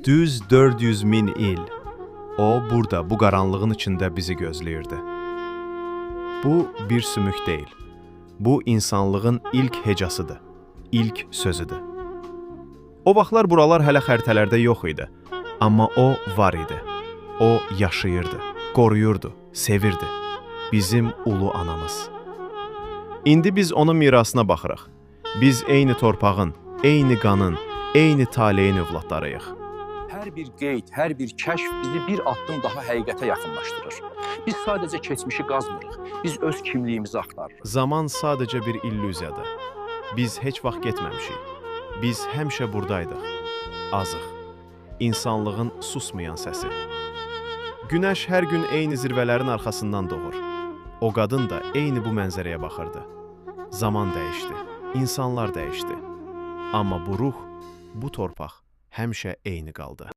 Düz 400 min il. O, burada, bu qaranlığın içində bizi gözləyirdi. Bu, bir sümük deyil. Bu, insanlığın ilk hecasıdır, ilk sözüdür. O vaxtlar buralar hələ xəritələrdə yox idi. Amma o var idi. O yaşayırdı, qoruyurdu, sevirdi. Bizim ulu anamız. İndi biz onun mirasına baxırıq. Biz eyni torpağın, eyni qanın, eyni taleyin övladlarıyıq. Hər bir qeyd, hər bir kəşf bizi bir addım daha həqiqətə yaxınlaşdırır. Biz sadəcə keçmişi qazmırıq, biz öz kimliyimizi axtarırıq. Zaman sadəcə bir illüziyadır. Biz heç vaxt getməmişik. Biz həmişə buradaydıq. Azıq. İnsanlığın susmayan səsi. Günəş hər gün eyni zirvələrin arxasından doğur. O qadın da eyni bu mənzərəyə baxırdı. Zaman dəyişdi, insanlar dəyişdi. Amma bu ruh, bu torpaq həmişə eyni qaldı.